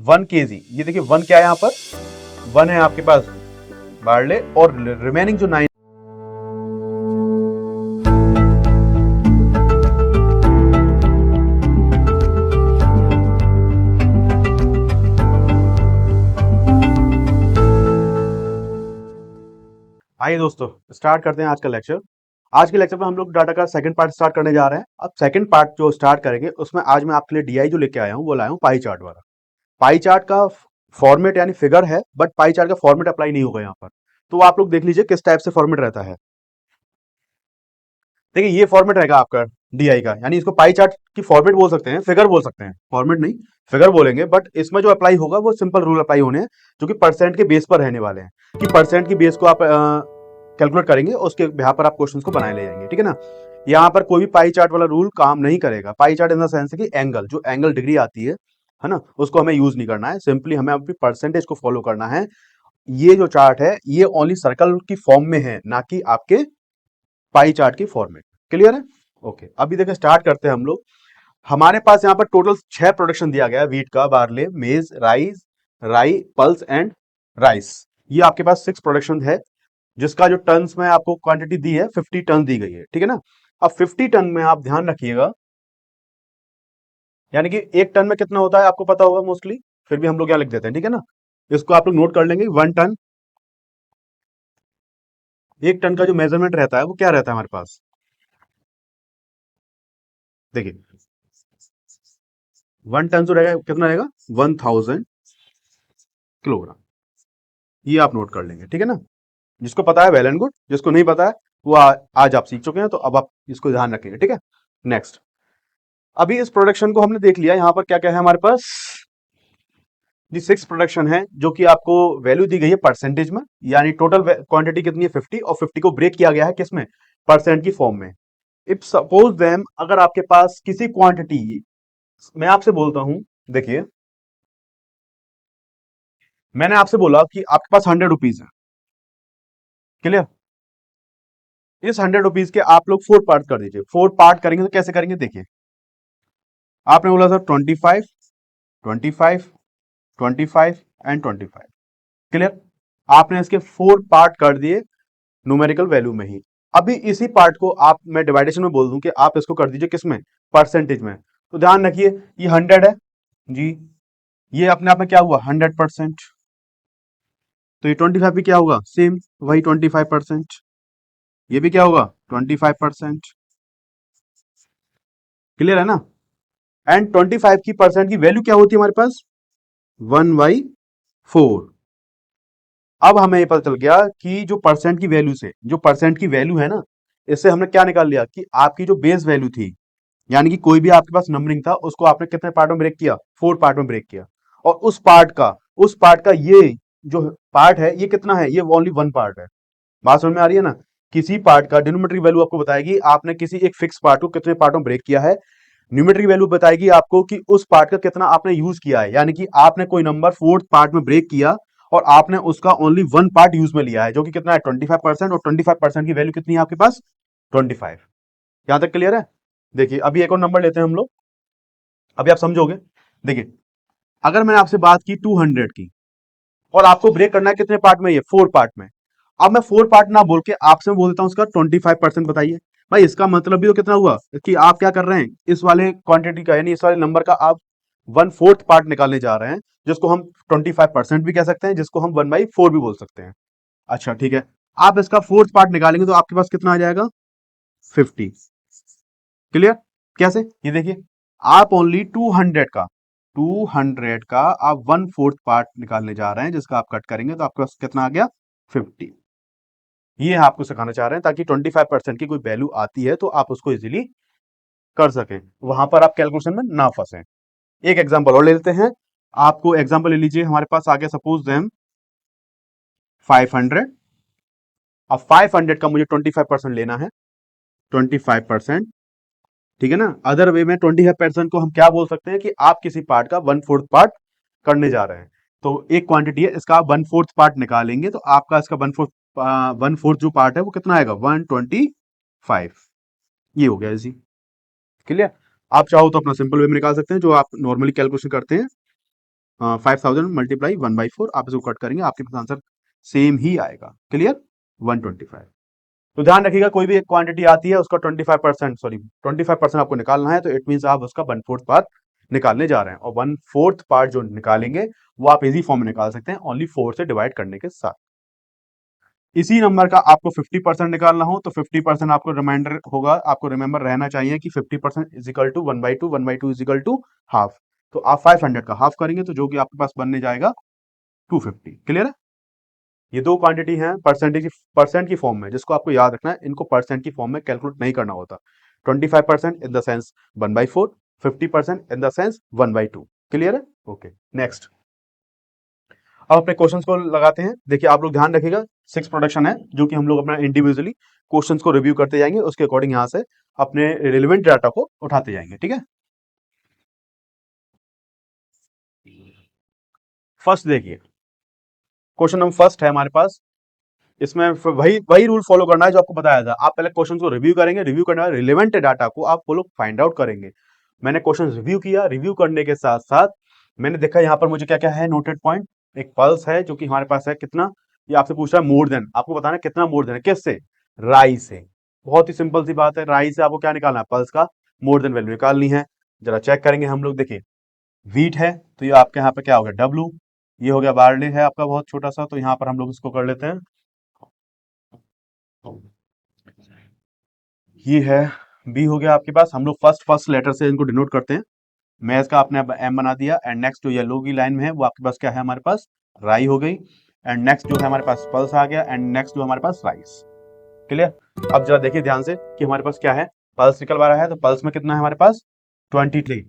1 kg, ये देखिए 1 क्या है यहाँ पर, 1 है आपके पास बार्ले, और रिमेनिंग जो 9। आइए दोस्तों स्टार्ट करते हैं आज का लेक्चर। आज के लेक्चर में हम लोग डाटा का सेकंड पार्ट स्टार्ट करने जा रहे हैं। अब सेकंड पार्ट जो स्टार्ट करेंगे उसमें आज मैं आपके लिए डीआई जो लेके आया हूँ वो लाया हूँ पाई चार्ट वाला। पाई चार्ट का फॉर्मेट यानी फिगर है, बट पाई चार्ट का फॉर्मेट अप्लाई नहीं होगा यहाँ पर। तो आप लोग देख लीजिए किस टाइप से फॉर्मेट रहता है। देखिए ये फॉर्मेट रहेगा आपका डीआई का, यानी इसको पाई चार्ट की फॉर्मेट बोल सकते हैं, फिगर बोल सकते हैं, फॉर्मेट नहीं फिगर बोलेंगे। बट इसमें जो अप्लाई होगा वो सिंपल रूल अप्लाई होने हैं जो कि परसेंट के बेस पर रहने वाले हैं, कि परसेंट की बेस को आप कैलकुलेट करेंगे, उसके बिहार पर आप क्वेश्चंस को बनाए ले जाएंगे, ठीक है ना। यहाँ पर कोई भी पाई चार्ट वाला रूल काम नहीं करेगा। Pie chart in the sense है कि एंगल, जो एंगल डिग्री आती है ना, उसको हमें यूज नहीं करना है, सिंपली हमें अपनी परसेंटेज को फॉलो करना है। ये जो चार्ट है ये ओनली सर्कल की फॉर्म में है, ना कि आपके पाई चार्ट की फॉर्म में। क्लियर है? ओके, अभी देखिए स्टार्ट करते हैं हम लोग। हमारे पास यहाँ पर टोटल 6 प्रोडक्शन दिया गया है, वीट का, बार्ले, मेज, राइस, राई, पल्स एंड राइस। ये आपके पास 6 प्रोडक्शन है, जिसका जो टन्स में आपको क्वांटिटी दी है 50 टन दी गई है, ठीक है ना। अब 50 टन में आप ध्यान रखिएगा, यानी कि एक टन में कितना होता है आपको पता होगा मोस्टली, फिर भी हम लोग यहाँ लिख देते हैं, ठीक है ना। इसको आप लोग नोट कर लेंगे। 1 टन, एक टन का जो मेजरमेंट रहता है वो क्या रहता है हमारे पास, देखिए 1 टन जो रहेगा कितना रहेगा, 1000 किलोग्राम। ये आप नोट कर लेंगे, ठीक है ना। जिसको पता है वेल एंड गुड, जिसको नहीं पता है वो आज आप सीख चुके हैं, तो अब आप इसको ध्यान रखेंगे, ठीक है। नेक्स्ट, अभी इस प्रोडक्शन को हमने देख लिया। यहाँ पर क्या क्या है हमारे पास, जी 6 प्रोडक्शन है, जो कि आपको वैल्यू दी गई है परसेंटेज में, यानी टोटल क्वांटिटी कितनी है 50, और 50 को ब्रेक किया गया है किसमें, परसेंट की फॉर्म में। इफ सपोज देम, अगर आपके पास किसी क्वांटिटी, मैं आपसे बोलता हूं, देखिए मैंने आपसे बोला कि आपके पास 100 रुपीज है, क्लियर। इस 100 रुपीज के आप लोग 4 पार्ट कर दीजिए। 4 पार्ट करेंगे तो कैसे करेंगे, देखिए आपने बोला सर 25, 25, 25 एंड 25, क्लियर। आपने इसके 4 पार्ट कर दिए न्यूमेरिकल वैल्यू में ही। अभी इसी पार्ट को आप, मैं डिवाइडेशन में बोल दूं कि आप इसको कर दीजिए किसमें, परसेंटेज में। तो ध्यान रखिए ये 100 है जी, ये अपने आप में क्या हुआ 100%। तो ये 25 भी क्या होगा, सेम वही 25%। ये भी क्या होगा 25%, क्लियर है ना। एंड 25 की परसेंट की वैल्यू क्या होती है हमारे पास, 1/4। अब हमें ये पता चल गया कि जो परसेंट की वैल्यू से, जो परसेंट की वैल्यू है ना, इससे हमने क्या निकाल लिया कि आपकी जो बेस वैल्यू थी, यानी कि कोई भी आपके पास नंबरिंग था उसको आपने कितने पार्ट में ब्रेक किया, 4 पार्ट में ब्रेक किया। और उस पार्ट का ये जो पार्ट है ये कितना है, ये ओनली 1 पार्ट है। बात समझ में आ रही है ना। किसी पार्ट का डिनोमिनेटर वैल्यू आपको बताएगी आपने किसी एक फिक्स पार्ट को कितने पार्टों में ब्रेक किया है, न्यूमेरिक वैल्यू बताएगी आपको कि उस पार्ट का कितना आपने यूज किया है, यानी कि आपने कोई नंबर 4th पार्ट में ब्रेक किया और आपने उसका ओनली 1 पार्ट यूज में लिया है, जो कि कितना है 25%, और 25% की वैल्यू कितनी है आपके पास 25। यहां तक क्लियर है। देखिए अभी एक और नंबर लेते हैं हम लोग, अभी आप समझोगे। देखिए अगर मैंने आपसे बात की 200 की, और आपको ब्रेक करना है कितने पार्ट में, ये 4 पार्ट में। अब मैं 4 पार्ट ना बोल के आपसे बोल देता हूं उसका 25% बताइए। भाई इसका मतलब भी तो कितना हुआ कि आप क्या कर रहे हैं, इस वाले क्वांटिटी का यानी इस वाले नंबर का आप 1/4 पार्ट निकालने जा रहे हैं, जिसको हम 25% भी कह सकते हैं, जिसको हम 1/4 भी बोल सकते हैं। अच्छा ठीक है, आप इसका 4th पार्ट निकालेंगे तो आपके पास कितना आ जाएगा 50, क्लियर। कैसे, ये देखिए आप ओनली 200 का आप 1/4 पार्ट निकालने जा रहे हैं, जिसका आप कट करेंगे तो आपके पास कितना आ गया 50। ये आपको सिखाना चाह रहे हैं ताकि 25% की कोई वैल्यू आती है तो आप उसको इजीली कर सकें, वहां पर आप कैलकुलेशन में ना फंसे। एक एग्जांपल और ले लेते हैं, आपको एग्जांपल ले लीजिए, हमारे पास आ गया सपोज देम 500। अब 500 का मुझे 25% लेना है, 25%, ठीक है ना। अदर वे में 25% को हम क्या बोल सकते हैं कि आप किसी पार्ट का 1/4 पार्ट करने जा रहे हैं। तो एक क्वांटिटी है, इसका 1/4 पार्ट निकालेंगे तो आपका इसका 1/4 जो पार्ट है वो कितना आएगा 125। ये हो गया इजी, क्लियर। आप चाहो तो अपना सिंपल वे में निकाल सकते हैं जो आप नॉर्मली कैलकुलेशन करते हैं। 5000 मल्टीप्लाई 1/4, आप इसको कट करेंगे, आपके पास आंसर सेम ही आएगा। क्लियर? 125। तो ध्यान रखिएगा, कोई भी एक क्वांटिटी आती है उसका 25%, सॉरी 25% आपको निकालना है, तो इट मीन आप उसका 1/4 पार्ट निकालने जा रहे हैं, और 1/4 पार्ट जो निकालेंगे वो आप इजी फॉर्म में निकाल सकते हैं, ओनली 4 से डिवाइड करने के साथ। इसी नंबर का आपको 50% निकालना हो तो 50% आपको रिमाइंडर होगा, आपको रिमेंबर रहना चाहिए कि 50% is equal to 1/2, 1/2 is equal to half. तो आप 500 का हाफ करेंगे तो जो कि आपके पास बनने जाएगा 250। क्लियर है? ये दो क्वांटिटी हैं परसेंटेज परसेंट की फॉर्म में, जिसको आपको याद रखना है, इनको परसेंट की फॉर्म में कैलकुलेट नहीं करना होता। 25% in the sense 1/4, 50% in the sense 1/2। Clear है? Okay, next. अब अपने क्वेश्चंस को लगाते हैं। देखिए आप लोग ध्यान रखिएगा, 6 प्रोडक्शन है जो कि हम लोग अपना इंडिविजुअली क्वेश्चंस को रिव्यू करते जाएंगे, उसके अकॉर्डिंग यहां से अपने रिलेवेंट डाटा को उठाते जाएंगे। ठीक है? फर्स्ट देखिए, क्वेश्चन नंबर फर्स्ट है हमारे पास। इसमें वही वही रूल फॉलो करना है जो आपको बताया था। आप पहले क्वेश्चन को रिव्यू करेंगे, रिव्यू करने वाले रिलेवेंट डाटा को आप वो लोग फाइंड आउट करेंगे। मैंने क्वेश्चन रिव्यू किया, रिव्यू करने के साथ साथ मैंने देखा यहाँ पर मुझे क्या क्या है नोटेड पॉइंट। एक पल्स है जो कि हमारे पास है कितना, ये आपसे पूछ रहा है मोर देन, आपको बताना है कितना मोर देन है, किससे? राई से। बहुत ही सिंपल सी बात है, राई से आपको क्या निकालना है? पल्स का मोर देन वैल्यू निकालनी है। जरा चेक करेंगे हम लोग। देखिए वीट है तो ये आपके यहाँ पे क्या हो गया? डब्लू। ये हो गया बार्ले है आपका बहुत छोटा सा, तो यहाँ पर हम लोग इसको कर लेते हैं, ये है बी हो गया आपके पास। हम लोग फर्स्ट फर्स्ट लेटर से इनको डिनोट करते हैं। मैथ का आपने एम बना दिया, एंड नेक्स्ट जो येलो की लाइन में है वो आपके पास क्या है? हमारे पास राई हो गई। एंड नेक्स्ट जो है हमारे पास पल्स आ गया, एंड नेक्स्ट जो हमारे पास राइस। क्लियर? अब जरा देखिए ध्यान से कि हमारे पास क्या है, पल्स निकल रहा है, तो पल्स में कितना है हमारे पास? 23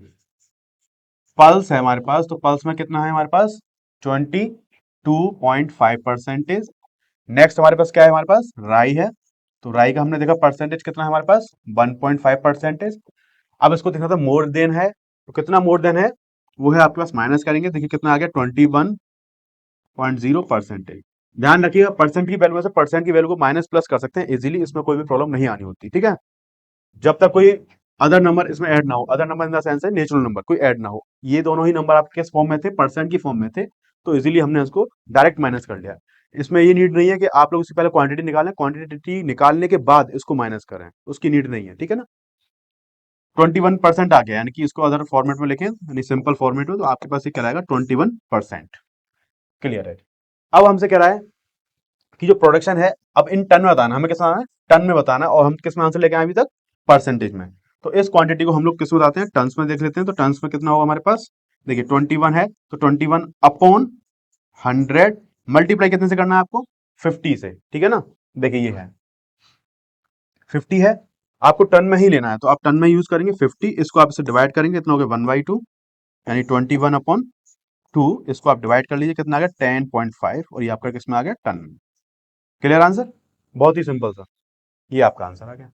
पल्स है हमारे पास, तो पल्स में कितना है हमारे पास? 22.5%। नेक्स्ट हमारे पास क्या है? हमारे पास राई है, तो राई का हमने देखा परसेंटेज कितना है हमारे पास? 1.5%। अब इसको देखना था मोर देन है, तो कितना मोर देन है वो है आपके पास, माइनस करेंगे, देखिए कितना आ गया? 21.0%। ध्यान रखिएगा, परसेंट की वैल्यू में से परसेंट की वैल्यू को माइनस प्लस कर सकते हैं इजीली, इसमें कोई भी प्रॉब्लम नहीं आनी होती। ठीक है? जब तक कोई अदर नंबर इसमें ऐड ना हो, other number in the sense है नेचुरल नंबर, कोई ऐड ना हो। ये दोनों ही नंबर आपके किस फॉर्म में थे? परसेंट की फॉर्म में थे, तो इजीली हमने इसको डायरेक्ट माइनस कर लिया। इसमें ये नीड नहीं है कि आप लोग इससे पहले क्वांटिटी निकालें, क्वांटिटी निकालने के बाद इसको माइनस करें, उसकी नीड नहीं है। ठीक है ना? 21% आ गया, यानी कि इसको अदर फॉर्मेट में लिखें, यानी सिंपल फॉर्मेट में, तो आपके पास ये क्या आएगा? 21%। क्लियर है? अब हमसे कह रहा है कि जो प्रोडक्शन है, अब इन टन में बताना, हमें किस में? टन में बताना, और हम किस में आंसर लेके आए अभी तक? परसेंटेज में। तो इस क्वांटिटी को हम लोग किस में बताते हैं? टन्स में देख लेते हैं। तो टन्स में कितना होगा हमारे पास? देखिए 21 है, तो 21 अपॉन 100 मल्टीप्लाई कितने से करना है आपको? 50 से। ठीक है ना? देखिए ये है 50 है, आपको टन में ही लेना है, तो आप टन में यूज करेंगे 50, इसको आप इसे डिवाइड करेंगे, कितना हो गया? 1/2, यानी 21/2, इसको आप डिवाइड कर लीजिए, कितना आ गया? 10.5, और ये आपका किस में आ गया? टन में। Clear answer? बहुत ही सिंपल सा, ये आपका आंसर आ गया।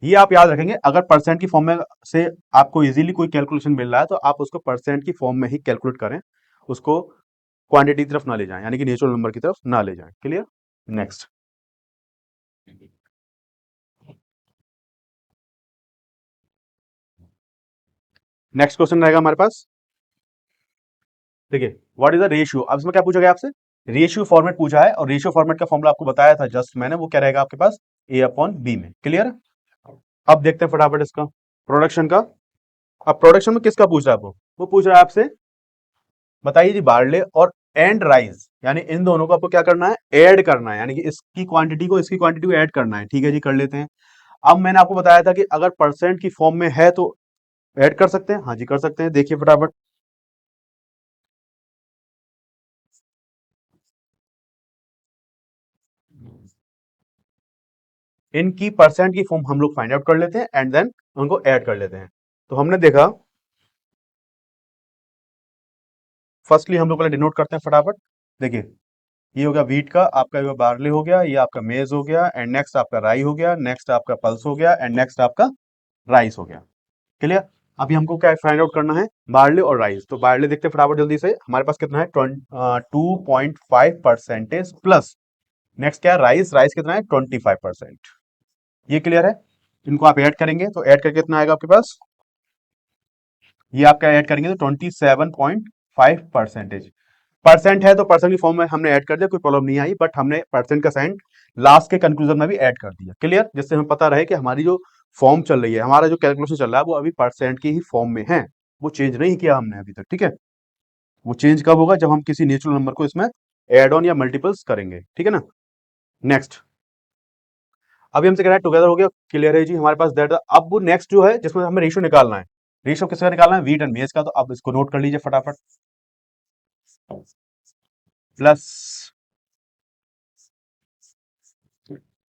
ये आप याद रखेंगे, अगर परसेंट की फॉर्म में से आपको इजीली कोई कैलकुलेशन मिल रहा है तो आप उसको परसेंट की फॉर्म में ही कैलकुलेट करें, उसको क्वांटिटी की तरफ ना ले जाएं, यानी कि नेचुरल नंबर की तरफ ना ले जाएं। क्लियर? नेक्स्ट। नेक्स्ट क्वेश्चन रहेगा हमारे पास। देखिए व्हाट इज द रेशियो, अब इसमें क्या पूछा गया आपसे? रेशियो फॉर्मेट पूछा है, और रेशियो फॉर्मेट का फॉर्मूला आपको बताया था जस्ट मैंने, वो क्या रहेगा आपके पास? A/B में। क्लियर? अब देखते हैं फटाफट इसका प्रोडक्शन का। अब प्रोडक्शन में किसका पूछ रहा है? वो पूछ रहा है आपसे, बताइए जी, बार्ले और एंड राइस, यानी इन दोनों को आपको क्या करना है? ऐड करना है, यानी कि इसकी क्वांटिटी को इसकी क्वांटिटी को ऐड करना है। ठीक है जी, कर लेते हैं। अब मैंने आपको बताया था कि अगर परसेंट की फॉर्म में है तो ऐड कर सकते हैं। हाँ जी, कर सकते हैं। देखिए फटाफट, इनकी परसेंट की फॉर्म हम लोग फाइंड आउट कर लेते हैं, एंड देन उनको ऐड कर लेते हैं। तो हमने देखा, फर्स्टली हम लोग पहले डिनोट करते हैं फटाफट। देखिए ये हो गया वीट का, आपका ये बार्ले हो गया, ये आपका मेज हो गया, एंड नेक्स्ट आपका राई हो गया, नेक्स्ट आपका पल्स हो गया, एंड नेक्स्ट आपका राइस हो गया। क्लियर? अभी हमको क्या फाइंड आउट करना है? बार्ले और राइस। तो बार्ले देखते हैं फटाफट जल्दी से, हमारे पास कितना है? 2.5% प्लस, नेक्स्ट क्या है? राइस, राइस कितना है? 25%। ये क्लियर है? इनको आप ऐड करेंगे, तो ऐड करके कितना आएगा आपके पास? ये आप क्या ऐड करेंगे? तो 27.5 5%। परसेंट है तो परसेंट की फॉर्म में हमने ऐड कर दिया, कोई प्रॉब्लम नहीं आई, बट हमने परसेंट का साइन लास्ट के कंक्लूजन में भी ऐड कर दिया। क्लियर? जिससे हमें पता रहे कि हमारी जो फॉर्म चल रही है, हमारा जो कैलकुलेशन चल रहा है, वो अभी परसेंट की ही फॉर्म में है, वो चेंज नहीं किया हमने अभी तक। ठीक है? वो चेंज कब होगा? जब हम किसी नेचुरल नंबर को इसमें एड ऑन या मल्टीपल्स करेंगे। ठीक है ना? नेक्स्ट, अभी हमसे कह रहा है टुगेदर हो गया, क्लियर है जी हमारे पास दैट। अब वो नेक्स्ट जो है जिसमें हमें रेशियो निकालना है, रेशियो किसका निकालना है? वीट एंड मेज का। तो अब इसको नोट कर लीजिए फटाफट। प्लस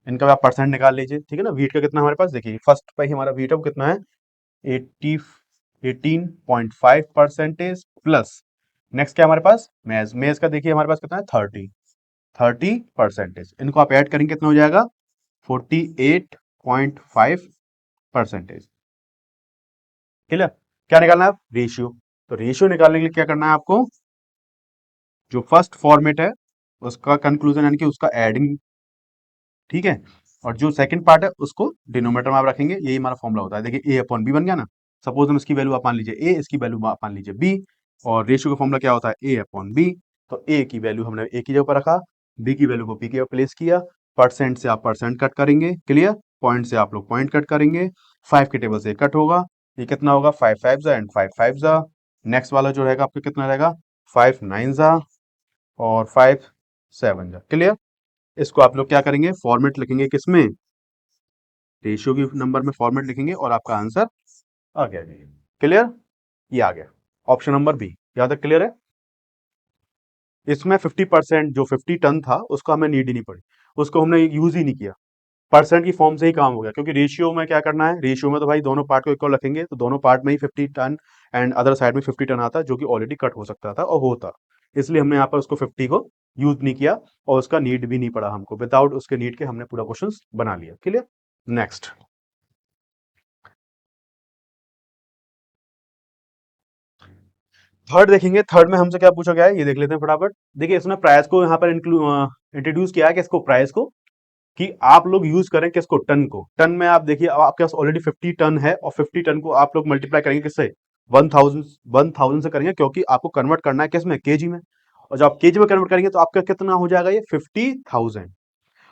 इनका भी आप परसेंट निकाल लीजिए। ठीक है ना? वीट का कितना हमारे पास, देखिए फर्स्ट पे ही हमारा वीट है वो कितना है? 80 18.5% प्लस नेक्स्ट क्या हमारे पास? मेज। मेज का देखिए हमारे पास कितना है? 30%। इनको आप ऐड करेंगे कितना हो जाएगा? 48.5%। क्लियर? क्या निकालना है? रेशियो। तो रेशियो निकालने के लिए क्या करना है आपको? जो फर्स्ट फॉर्मेट है उसका कंक्लूजन यानी कि उसका एडिंग, ठीक है, और जो सेकंड पार्ट है उसको डिनोमिनेटर में आप रखेंगे। यही हमारा फॉर्मुला होता है। देखिए ए अपॉन बी बन गया ना। सपोज हम इसकी वैल्यू आप मान लीजिए ए, इसकी वैल्यू आप मान लीजिए बी, और रेशियो का फॉर्मुला क्या होता है? ए अपॉन बी। तो ए की वैल्यू हमने ए की जगह पर रखा, बी की वैल्यू को बी की जगह प्लेस किया। परसेंट से आप परसेंट कट करेंगे, क्लियर? पॉइंट से आप लोग पॉइंट कट करेंगे। 5 के टेबल से कट होगा। ये कितना होगा? 5 5 जा एंड 5 5 जा। नेक्स्ट वाला जो रहेगा आपका कितना रहेगा? 5 9 जा और 5 7 जा। क्लियर? इसको आप लोग क्या करेंगे? फॉर्मेट लिखेंगे किसमें? रेशियो की नंबर में फॉर्मेट लिखेंगे और आपका आंसर आ गया जी। क्लियर? ये आ गया ऑप्शन नंबर बी। यहां तक क्लियर है? इसमें 50%, जो 50 टन था उसको हमें नीड ही नहीं पड़ी, उसको हमने यूज ही नहीं किया। परसेंट की फॉर्म से ही काम हो गया, क्योंकि रेशियो में क्या करना है? रेशियो में तो भाई दोनों पार्ट को इक्वल रखेंगे, तो दोनों पार्ट में ही 50 टन एंड अदर साइड में 50 टन आता, जो कि ऑलरेडी कट हो सकता था और होता। इसलिए हमने यहाँ पर उसको 50 को यूज नहीं किया और उसका नीड भी नहीं पड़ा हमको। विदाउट उसके नीड के हमने पूरा क्वेश्चन बना लिया। क्लियर? नेक्स्ट, थर्ड देखेंगे। थर्ड में हमसे क्या पूछा गया है ये देख लेते हैं फटाफट। देखिए इसने प्राइस को यहाँ पर इंट्रोड्यूस किया है, कि इसको प्राइस को कि आप लोग यूज करें किसको? टन को। टन में आप देखिए अब आपके पास ऑलरेडी 50 टन है, और 50 टन को आप लोग मल्टीप्लाई करेंगे किससे? 1000 से करेंगे, क्योंकि आपको कन्वर्ट करना है किसमें? केजी में। और जब आप केजी में कन्वर्ट करेंगे तो आपका कितना हो जाएगा? ये 50,000।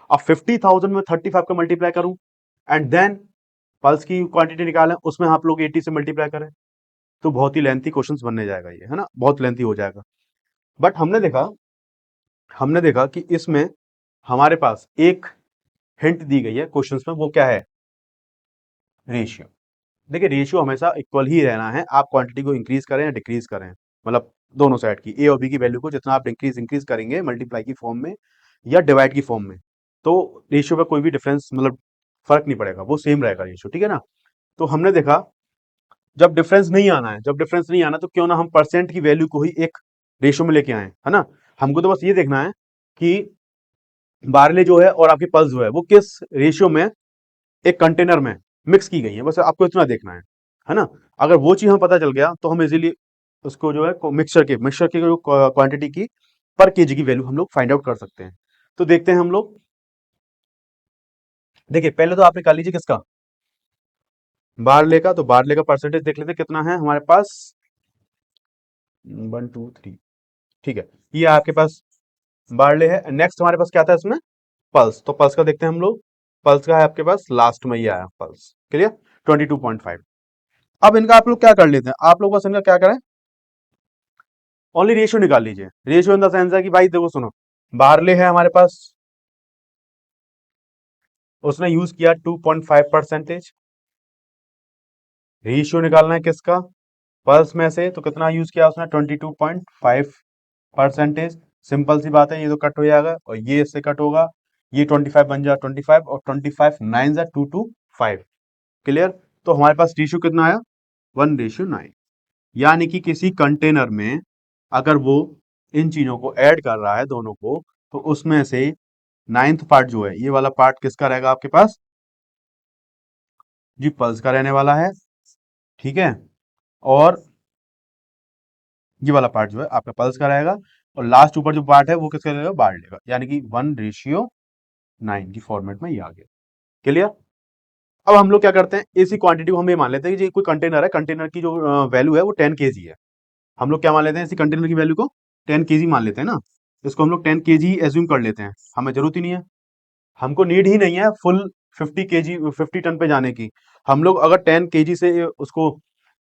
अब 50,000 में 35 का मल्टीप्लाई करूं, एंड देन पल्स की क्वांटिटी निकालें, उसमें आप लोग 80 से मल्टीप्लाई करें, तो बहुत ही लेंथी क्वेश्चंस बनने जाएगा ये, है ना? बहुत लेंथी हो जाएगा। बट हमने देखा कि इसमें हमारे पास एक हिंट दी गई है क्वेश्चंस में, वो क्या है? रेशियो। देखिए रेशियो हमेशा इक्वल ही रहना है, आप क्वांटिटी को इंक्रीज करें या डिक्रीज करें, मतलब दोनों साइड की ए और बी की वैल्यू को जितना आप इंक्रीज करेंगे मल्टीप्लाई की फॉर्म में या डिवाइड की फॉर्म में, तो रेशियो में कोई भी डिफरेंस, मतलब फर्क नहीं पड़ेगा, वो सेम रहेगा रेशियो। ठीक है ना? तो हमने देखा जब डिफरेंस नहीं आना तो क्यों ना हम परसेंट की वैल्यू को ही एक रेशियो में लेके आए, है ना? हमको तो बस ये देखना है कि बार्ले जो है और आपकी पल्स जो है वो किस रेशियो में एक कंटेनर में मिक्स की गई है, बस आपको इतना देखना है ना? अगर वो चीज हमें पता चल गया तो हम इजीली उसको जो है मिक्सचर की जो क्वांटिटी की पर केजी की वैल्यू हम लोग फाइंड आउट कर सकते हैं। तो देखते हैं हम लोग। देखिए पहले तो आप निकाल लीजिए किसका? बार्ले का। तो बार्ले का परसेंटेज देख लेते हैं कितना है हमारे पास। 1 2 3, ठीक है, ये आपके पास बार्ले है। नेक्स्ट हमारे पास क्या था इसमें? पल्स। तो पल्स का देखते हैं हम लोग। पल्स का है आपके पास लास्ट में ये आया पल्स। क्लियर? 22.5। अब इनका आप लोग क्या कर लेते हैं? आप लोग बस इनका क्या करें? ओनली रेशियो निकाल लीजिए। रेशियो इन द सेंस है कि भाई देखो सुनो, बार्ले है हमारे पास, उसने यूज किया 2.5%। रेशियो निकालना है किसका? पल्स में से। तो कितना यूज किया उसने? 22.5%। सिंपल सी बात है, ये तो कट हो जाएगा और ये इससे कट होगा। ये 25 बन जाए 25, और 25 9 जा 225। क्लियर? तो हमारे पास रेशियो कितना आया? 1:9। यानी कि किसी कंटेनर में अगर वो इन चीजों को ऐड कर रहा है दोनों को, तो उसमें से नाइन्थ पार्ट जो है, ये वाला पार्ट किसका रहेगा आपके पास? जी पल्स का रहने वाला है। ठीक है? और ये वाला पार्ट जो है आपका पल्स का रहेगा, और लास्ट ऊपर जो पार्ट है वो किसका रहेगा? बार्ले का। यानी कि 1:9 की फॉर्मेट में ये आ गया। क्लियर? अब हम लोग क्या करते हैं, इसी क्वांटिटी को हम ये मान लेते हैं कि जी कोई कंटेनर है, कंटेनर की जो वैल्यू है वो 10 kg है। हम लोग क्या मान लेते हैं इसी कंटेनर की वैल्यू को 10 kg मान लेते हैं ना, इसको हम लोग 10 kg एज्यूम कर लेते हैं, हमें जरूरत ही नहीं है, हमको नीड ही नहीं है फुल 50 kg 50 टन पे जाने की। हम लोग अगर 10 kg से उसको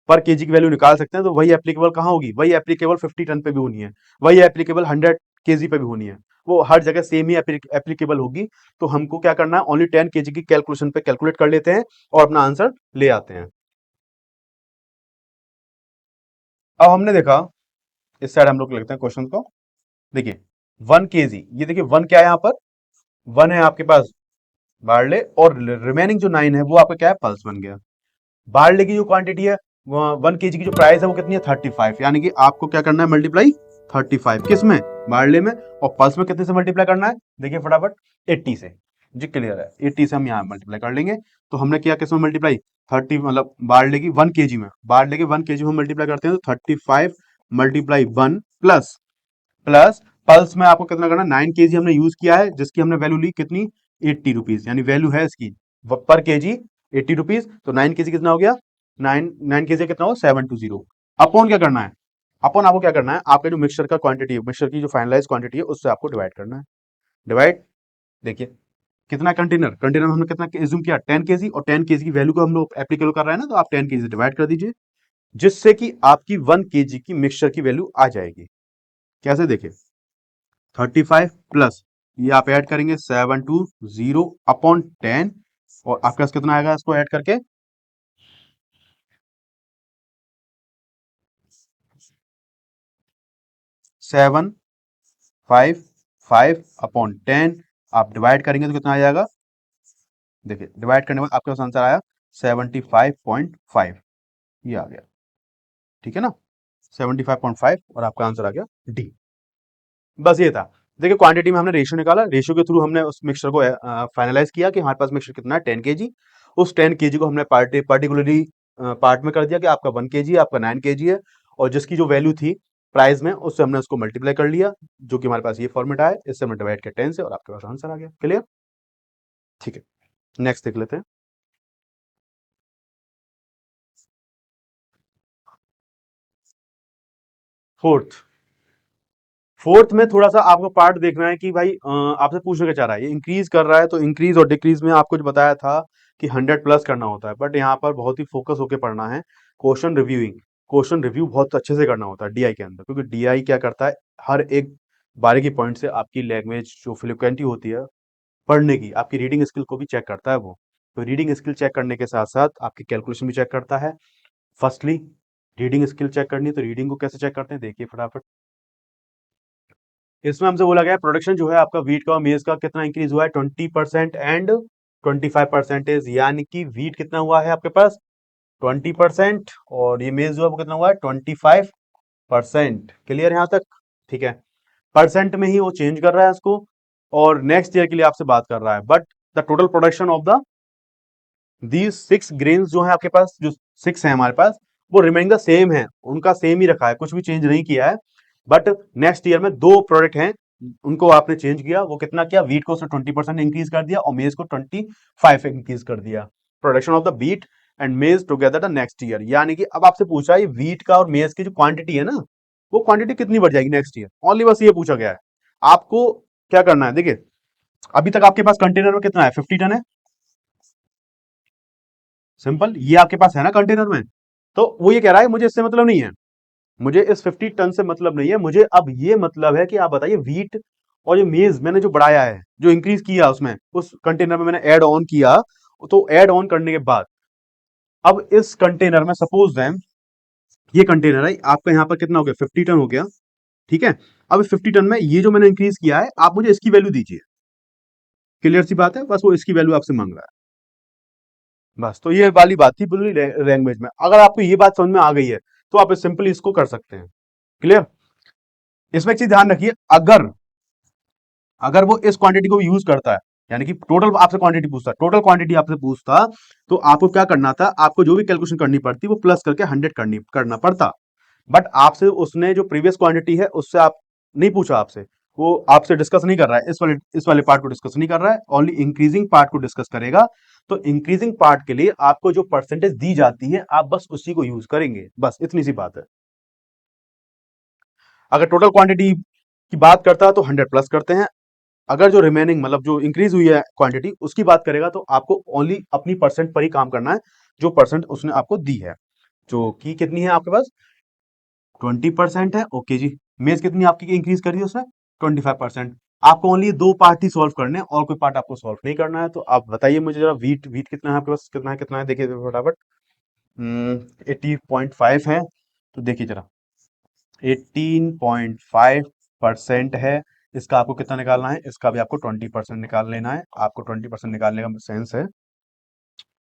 पर केजी की वैल्यू निकाल सकते हैं तो वही एप्लीकेबल कहाँ होगी, वही एप्लीकेबल 50 टन पे भी होनी है, वही एप्लीकेबल 100 kg पे भी होनी है, वो हर जगह सेम ही एप्लीकेबल होगी। तो हमको क्या करना है, ओनली 10 kg की कैलकुलेशन पे कैलकुलेट कर लेते हैं और अपना आंसर ले आते हैं। अब हमने देखा, इस साइड हम लोग लिखते हैं क्वेश्चन को। देखिए 1 kg, ये देखिए 1 क्या है यहाँ पर, 1 है आपके पास बार्ले, और रिमेनिंग जो 9 है वो आपका क्या है, पल्स बन गया। बार्ले की जो क्वांटिटी है, 1 kg की जो प्राइस है वो कितनी है, 35, यानी कि आपको क्या करना है, मल्टीप्लाई 35 किस में, बार्ले में, और पल्स में कितने से मल्टीप्लाई करना है, देखिए फटाफट 80 से। जी क्लियर है, 80 से हम यहाँ मल्टीप्लाई कर लेंगे। तो हमने किया किस में मल्टीप्लाई, 30, मतलब बार्ले की 1 kg में, बार्ले की 1 kg में मल्टीप्लाई करते हैं तो 35 मल्टीप्लाई 1 प्लस प्लस पल्स में आपको कितना करना, 9 kg हमने यूज किया है, जिसकी हमने वैल्यू ली कितनी, 80 रुपीज, यानी वैल्यू है इसकी पर केजी 80 रुपीज। तो 9 kg कितना हो गया, 9 9 kg कितना हो, 720। अपॉन क्या करना है, अपॉन आपको क्या करना है, आपके जो मिक्सचर का क्वांटिटी है, मिक्सचर की जो फाइनलाइज क्वांटिटी है उससे आपको डिवाइड करना है। डिवाइड, देखिए कितना कंटेनर, कंटेनर में हमने कितना एज्यूम किया, 10 kg, और 10 kg की वैल्यू को हम लोग एप्लीकेबल कर रहे हैं ना, तो आप 10 kg से डिवाइड कर दीजिए, जिससे कि आपकी 1 kg की मिक्सचर की वैल्यू आ जाएगी। कैसे, देखिए 35 प्लस ये आप ऐड करेंगे 720 अपॉन 10, और आपके पास कितना आएगा इसको ऐड करके, 755 अपॉन 10, आप डिवाइड करेंगे तो कितना आ जाएगा, देखिए डिवाइड करने के बाद आपके पास आंसर आया 75.5, ये आ गया, ठीक है ना, 75.5, और आपका आंसर आ गया डी। बस ये था। देखिए क्वांटिटी में हमने रेशियो निकाला, रेशियो के थ्रू हमने उस मिक्सचर को फाइनलाइज किया कि हमारे पास मिक्सचर कितना है, 10 kg। उस 10 kg को हमने पर्टिकुलरली पार्ट में कर दिया कि आपका 1 kg है, आपका 9 kg है, और जिसकी जो वैल्यू थी प्राइस में, उससे हमने उसको मल्टीप्लाई कर लिया, जो कि हमारे पास ये फॉर्मेट आया, इससे हमने डिवाइड किया 10 से, और आपके पास आंसर आ गया। क्लियर, ठीक है, नेक्स्ट देख लेते हैं। फोर्थ, फोर्थ में थोड़ा सा आपको पार्ट देखना है कि भाई आपसे पूछने का चाह रहा है, ये इंक्रीज कर रहा है, तो इंक्रीज और डिक्रीज में आपको जो बताया था कि 100 प्लस करना होता है, बट यहाँ पर बहुत ही फोकस होकर पढ़ना है। क्वेश्चन रिव्यूइंग, क्वेश्चन रिव्यू बहुत अच्छे से करना होता है डीआई के अंदर, क्योंकि डीआई क्या करता है, हर एक बारीकी पॉइंट से आपकी लैंग्वेज जो फ्लुएंटी होती है पढ़ने की, आपकी रीडिंग स्किल को भी चेक करता है वो। तो रीडिंग स्किल चेक करने के साथ साथ आपकी कैलकुलेशन भी चेक करता है। फर्स्टली रीडिंग स्किल चेक करनी है, तो रीडिंग को कैसे चेक करते हैं, देखिए फटाफट। इसमें हमसे बोला गया है प्रोडक्शन जो है आपका वीट का और मेज का कितना इंक्रीज हुआ है, 20% एंड 25%, यानी कि वीट कितना हुआ है आपके पास 20%, और ये मेज जो है वो कितना हुआ है 25%। क्लियर यहाँ तक, ठीक है, परसेंट में ही वो चेंज कर रहा है इसको, और नेक्स्ट ईयर के लिए आपसे बात कर रहा है, but the total production of the these 6 grains जो है आपके पास, जो 6 है हमारे पास, वो रिमेनिंग द सेम है, उनका सेम ही रखा है, कुछ भी चेंज नहीं किया है। बट नेक्स्ट ईयर में 2 प्रोडक्ट हैं, उनको आपने चेंज किया, वो कितना किया, वीट को उसने 20% इंक्रीज कर दिया और मेज को 25 इंक्रीज कर दिया। Production of the beet and maize together the next year, यानी कि अब आपसे पूछा है वीट का और मेज की जो क्वांटिटी है ना, वो क्वांटिटी कितनी बढ़ जाएगी नेक्स्ट ईयर, ओनली बस ये पूछा गया है। आपको क्या करना है, देखिए अभी तक आपके पास कंटेनर में कितना है, 50 टन है, सिंपल, ये आपके पास है ना कंटेनर में। तो वो ये कह रहा है मुझे इससे मतलब नहीं है, मुझे इस 50 टन से मतलब नहीं है, मुझे अब ये मतलब है कि आप बताइए वीट और ये मेज मैंने जो बढ़ाया है, जो इंक्रीज किया उसमें, उस कंटेनर में मैंने ऐड ऑन किया, तो ऐड ऑन करने के बाद अब इस कंटेनर में सपोज दैम ये कंटेनर है आपका, यहाँ पर कितना हो गया, 50 टन हो गया, ठीक है। अब 50 टन में ये जो मैंने इंक्रीज किया है, आप मुझे इसकी वैल्यू दीजिए। क्लियर सी बात है, बस वो इसकी वैल्यू आपसे मांग रहा है, बस। तो ये वाली बात थी पूरी लैंग्वेज में। अगर आपको ये बात समझ में आ गई है तो आप सिंपली इसको कर सकते हैं। क्लियर, इसमें एक चीज ध्यान रखिए, अगर अगर वो इस क्वांटिटी को यूज करता है, यानी कि टोटल आपसे क्वांटिटी पूछता, टोटल क्वांटिटी आपसे पूछता, तो आपको क्या करना था, आपको जो भी कैलकुलेशन करनी पड़ती वो प्लस करके 100 करना पड़ता। बट आपसे उसने जो प्रीवियस क्वांटिटी है उससे आप नहीं पूछा, आपसे वो आपसे डिस्कस नहीं कर रहा है, इस वाले पार्ट को डिस्कस नहीं कर रहा है, ओनली इंक्रीजिंग पार्ट को डिस्कस करेगा। तो इंक्रीजिंग पार्ट के लिए आपको जो परसेंटेज दी जाती है, आप बस उसी को यूज करेंगे, बस इतनी सी बात है। अगर टोटल क्वांटिटी की बात करता है तो 100 प्लस करते हैं। अगर जो रिमेनिंग मतलब जो इंक्रीज हुई है क्वांटिटी उसकी बात करेगा तो आपको ओनली अपनी परसेंट पर ही काम करना है, जो परसेंट उसने आपको दी है, जो कि कितनी है आपके पास 20% है। ओके जी। मेज कितनी आपकी इंक्रीज करी है उसने 25%। आपको ओनली दो पार्ट ही सॉल्व करने हैं और कोई पार्ट आपको सॉल्व नहीं करना है। तो आप बताइए मुझे जरा वीट वीट कितना है आपके पास, कितना है देखिए फटाफट। 80.5 है, तो देखिए जरा 18.5% है। इसका आपको कितना निकालना है, इसका भी आपको 20% निकाल लेना है। आपको 20% निकालने का सेंस है,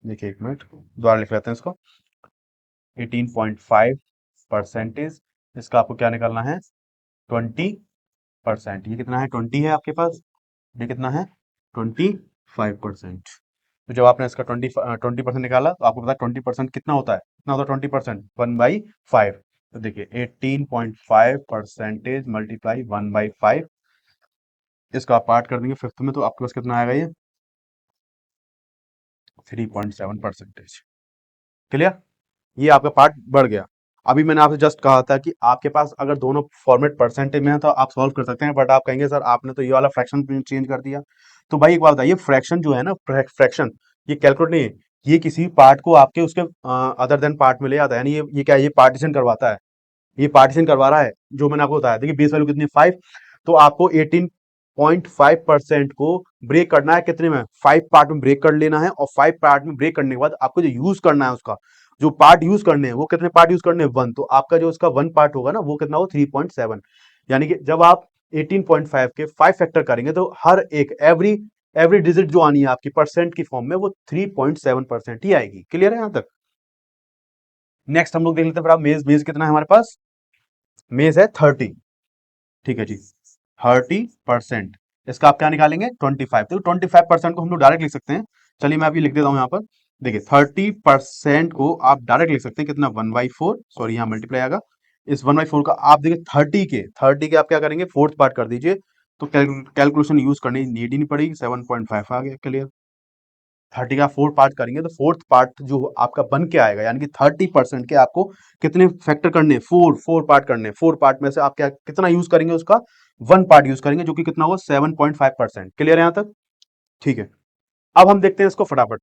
देखिए एक मिनट दोबारा लिख लेते हैं इसको। 18.5%, इसका आपको क्या निकालना है 20%। ये कितना है 20 है आपके पास, ये कितना है 25%। तो जब आपने इसका 20% निकाला तो आपको पता है 20% कितना होता है, कितना होता है 20%, 1/5। तो देखिए 18.5% मल्टीप्लाई 1/5, इसका आप पार्ट कर देंगे फिफ्थ में तो आपके पास कितना आएगा ये 3.7%। क्लियर, ये आपका पार्ट बढ़ गया। अभी मैंने आपसे जस्ट कहा था कि आपके पास अगर दोनों फॉर्मेट परसेंटेज में है तो आप सॉल्व कर सकते हैं, बट आप कहेंगे सर आपने तो ये वाला फ्रैक्शन चेंज कर दिया। तो भाई एक बात बताइए, फ्रैक्शन जो है ना, फ्रैक्शन ये कैलकुलेट नहीं है, ये किसी पार्ट को आपके उसके अदर देन पार्ट में ले आता है, यानी ये क्या है, ये पार्टीशन करवाता है, ये पार्टीशन करवा रहा है। जो मैंने आपको बताया देखिए बेस वैल्यू कितनी 5, तो आपको 18.5% को ब्रेक करना है कितने में 5 पार्ट में ब्रेक कर लेना है, और 5 पार्ट में ब्रेक करने के बाद आपको जो यूज करना है उसका जो पार्ट यूज करने हैं वो कितने पार्ट यूज करने हैं 1, तो आपका जो उसका 1 पार्ट होगा ना वो कितना हो 3.7। यानी कि जब आप 18.5 के 5 फैक्टर करेंगे तो हर एक एवरी एवरी डिजिट जो आनी है आपकी परसेंट की फॉर्म में वो 3.7% ही आएगी। क्लियर है यहां तक। नेक्स्ट हम लोग देख लेते हैं, मेज मेज कितना है हमारे पास, मेज है 30। ठीक है जी 30%, इसका आप क्या निकालेंगे 25। तो 25% को हम लोग डायरेक्ट लिख सकते हैं। चलिए मैं अभी लिख देता हूं यहाँ पर। देखिए 30% को आप डायरेक्ट लिख सकते हैं कितना 1/4, सॉरी यहाँ मल्टीप्लाई आएगा। इस 1/4 का आप देखिए 30 के आप क्या करेंगे फोर्थ पार्ट कर दीजिए, तो कैलकुलेशन यूज करने की नीड ही नहीं पड़ेगी। 7.5 आ गया। क्लियर, 30 का फोर्थ पार्ट करेंगे तो फोर्थ पार्ट जो आपका बन के आएगा, यानी कि 30% के आपको कितने फैक्टर करने, फोर फोर पार्ट करने, फोर पार्ट में से आप क्या कितना यूज करेंगे उसका 1 पार्ट यूज करेंगे, जो कि कितना होगा 7.5%। क्लियर है यहां तक। ठीक है, अब हम देखते हैं इसको फटाफट।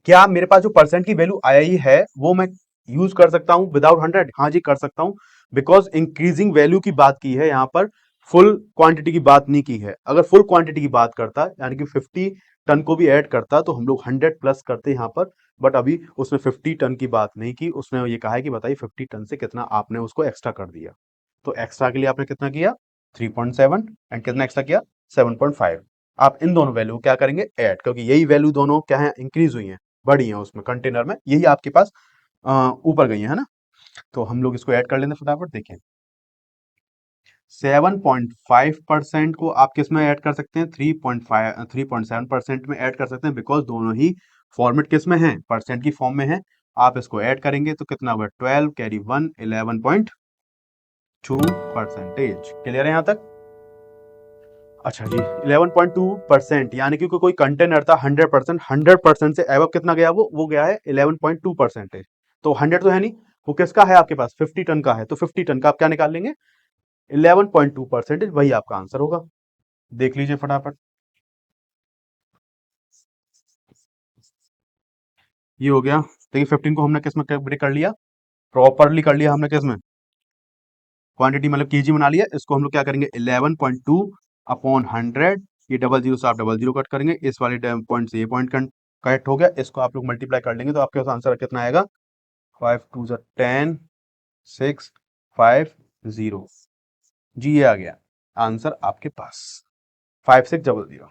क्या मेरे पास जो परसेंट की वैल्यू आई है वो मैं यूज कर सकता हूं विदाउट 100? हाँ जी कर सकता हूं, बिकॉज इंक्रीजिंग वैल्यू की बात की है यहां पर, फुल क्वांटिटी की बात नहीं की है। अगर फुल क्वांटिटी की बात करता यानी कि 50 टन को भी ऐड करता तो हम लोग 100 प्लस करते यहां पर, बट अभी उसने 50 टन की बात नहीं की, उसने ये कहा है कि बताइए 50 टन से कितना आपने उसको एक्स्ट्रा कर दिया। तो एक्स्ट्रा के लिए आपने कितना किया 3.7, एंड कितना एक्स्ट्रा किया 7.5। आप इन दोनों वैल्यू क्या करेंगे ऐड, क्योंकि यही वैल्यू दोनों क्या है इंक्रीज हुई हैं, बढ़ी हैं उसमें कंटेनर में, यही आपके पास ऊपर गई है ना। तो हम लोग इसको ऐड कर लेते हैं फटाफट। देखिए 7.5% को आप किस में ऐड कर सकते हैं 3.7% में ऐड कर सकते हैं, बिकॉज दोनों ही फॉर्मेट किस में है परसेंट की फॉर्म में है। आप इसको ऐड करेंगे तो कितना होगा 12 कैरी 1 11.2%। क्लियर है यहां तक। अच्छा जी 11.2%, यानी कि कोई कंटेनर था 100%, 100% से एवं कितना गया वो गया है 11.2%। तो 100 तो है नहीं, वो किसका है आपके पास 50 टन का है, तो 50 टन का आप क्या निकाल लेंगे 11.2%, वही आपका आंसर होगा। देख लीजिए फटाफट, ये हो गया। देखिए 15 को हमने किस में ब्रेक कर लिया, प्रॉपरली कर लिया हमने किस में क्वांटिटी मतलब केजी बना लिया। इसको हम लोग क्या करेंगे 11.2 अपॉन 100, ये डबल जीरो से आप डबल जीरो कट करेंगे, इस वाले पॉइंट से ये पॉइंट कट हो गया, इसको आप लोग मल्टीप्लाई कर लेंगे तो आपके पास आंसर कितना आएगा 5 2 10 6 5 0 जी, ये आ गया आंसर आपके पास 5600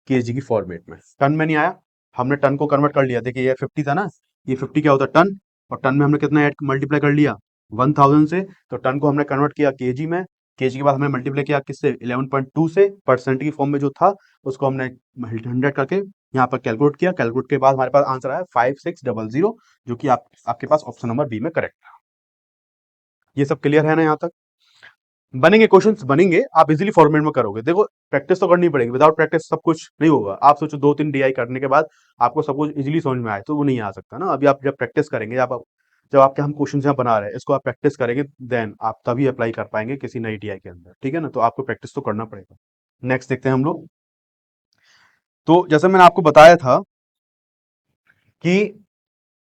केजी की फॉर्मेट में। टन में नहीं आया, हमने टन को कन्वर्ट कर लिया। देखिए ये 50 था ना, ये 50 क्या होता है टन, और टन में हमने कितना ऐड मल्टीप्लाई कर लिया 1000 से, तो टन को हमने कन्वर्ट किया केजी में, केजी के बाद हमने मल्टीप्लाई किया किससे 11.2 से, परसेंट की फॉर्म में जो था उसको हमने 100 करके यहाँ पर कैलकुलेट किया, कैलकुलेट के बाद हमारे पास आंसर आया 5600, जो कि आपके पास ऑप्शन नंबर बी में करेक्ट था। ये सब क्लियर है ना यहाँ तक। बनेंगे क्वेश्चंस बनेंगे, आप इजीली फॉर्मेट में करोगे। देखो प्रैक्टिस तो करनी पड़ेगी, विदाउट प्रैक्टिस सब कुछ नहीं होगा। आप सोचो 2-3 डीआई करने के बाद आपको सब कुछ इजीली समझ में आए, तो वो नहीं आ सकता ना। अभी आप जब प्रैक्टिस करेंगे, आप जब आपके हम क्वेश्चन यहाँ बना रहे हैं, इसको आप प्रैक्टिस करेंगे, देन आप तभी अप्लाई कर पाएंगे किसी नई टीआई के अंदर, ठीक है ना। तो आपको प्रैक्टिस तो करना पड़ेगा। नेक्स्ट देखते हैं हम लोग। तो जैसे मैंने आपको बताया था कि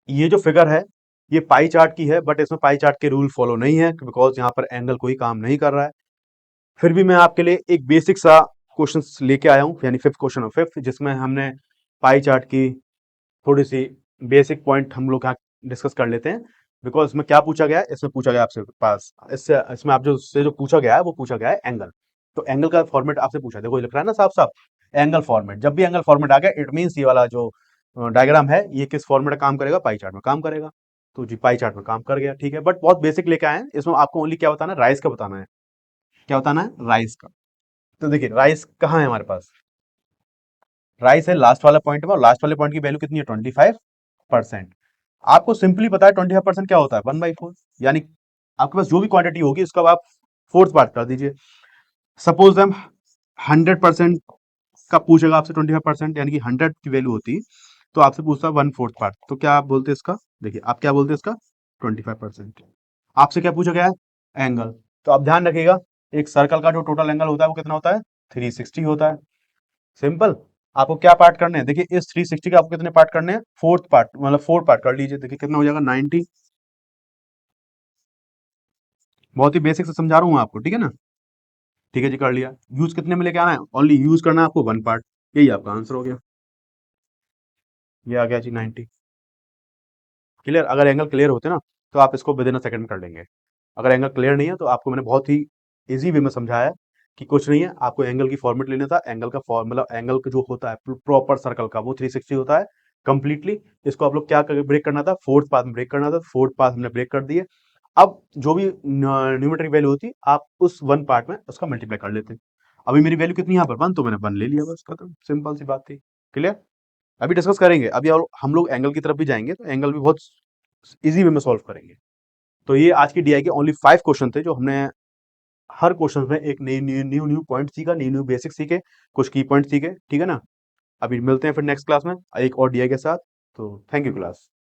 ये जो फिगर है ये पाई चार्ट की है, बट इसमें पाई चार्ट के रूल फॉलो नहीं है, बिकॉज यहाँ पर एंगल कोई काम नहीं कर रहा है। फिर भी मैं आपके लिए एक बेसिक सा क्वेश्चन लेके आया हूँ, यानी फिफ्थ क्वेश्चन ऑफ फिफ्थ, जिसमें हमने पाई चार्ट की थोड़ी सी बेसिक पॉइंट हम लोग यहाँ डिस्कस कर लेते हैं। बिकॉज इसमें क्या पूछा गया है, इसमें पूछा गया आपसे पास इससे इसमें आप जो पूछा गया है वो पूछा गया है एंगल। तो एंगल का फॉर्मेट आपसे पूछा, देखो ये लिख रहा है ना साफ साफ, एंगल फॉर्मेट। जब भी एंगल फॉर्मेट आ गया इट मीन्स ये वाला जो डायग्राम है ये किस फॉर्मेट में काम करेगा, पाई चार्ट में काम करेगा। तो जी पाई चार्ट में काम कर गया, ठीक है। बट बहुत बेसिक लेके आए हैं, इसमें आपको ओनली क्या बताना है, राइज का बताना है। क्या बताना है, राइज का। तो देखिए राइज कहाँ है हमारे पास, राइज है लास्ट वाला पॉइंट में, और लास्ट वाले पॉइंट की वैल्यू कितनी है, 25%। आपको सिंपली पता है 25% क्या होता है, 1/4, यानी आपके पास जो भी क्वांटिटी होगी उसका आप फोर्थ पार्ट कर दीजिए। सपोज हम 100% का पूछेगा आपसे 25%, यानी कि 100 की वैल्यू होती तो आपसे पूछता 1/4 पार्ट, तो क्या आप बोलते इसका, देखिए आप क्या बोलते इसका, 25%। आपसे क्या पूछा गया है, एंगल। तो आप ध्यान रखिएगा एक सर्कल का जो टोटल एंगल होता है वो कितना होता है, 360 होता है। सिंपल। आपको क्या पार्ट करने हैं, देखिए इस 360 के आपको कितने पार्ट करने हैं, फोर्थ पार्ट, मतलब 4 पार्ट कर लीजिए, देखिए कितना हो जाएगा, 90। बहुत ही बेसिक से समझा रहा हूँ आपको, ठीक है ना। ठीक है जी, कर लिया। यूज कितने में लेके आना है, ओनली यूज करना है आपको 1 पार्ट। यही आपका आंसर हो गया, ये आ गया जी 90। क्लियर। अगर एंगल क्लियर होते ना तो आप इसको विद इन अ सेकंड कर लेंगे। अगर एंगल क्लियर नहीं है तो आपको मैंने बहुत ही इजी वे में समझाया है कि कुछ नहीं है, आपको एंगल की फॉर्मेट लेना था। एंगल का फॉर्मूला, एंगल का जो होता है प्रॉपर सर्कल का, वो 360 होता है कंप्लीटली। इसको आप लोग क्या ब्रेक करना था, फोर्थ पाथ में ब्रेक करना था, फोर्थ पाथ हमने ब्रेक कर दिए। अब जो भी न्यूमेट्रिक वैल्यू होती आप उस 1 पार्ट में उसका मल्टीप्लाई कर लेते। अभी मेरी वैल्यू कितनी यहाँ पर 1, तो मैंने 1 ले लिया, बस खत्म, सिंपल सी बात थी। क्लियर। अभी डिस्कस करेंगे, अभी और हम लोग एंगल की तरफ भी जाएंगे, तो एंगल भी बहुत इजी वे में सॉल्व करेंगे। तो ये आज की डीआई के ओनली 5 क्वेश्चन थे, जो हमने हर क्वेश्चन में एक नई न्यू पॉइंट सीखा, न्यू बेसिक सीखे, कुछ की पॉइंट सीखे, ठीक है ना। अभी मिलते हैं फिर नेक्स्ट क्लास में एक और डीआई के साथ। तो थैंक यू क्लास।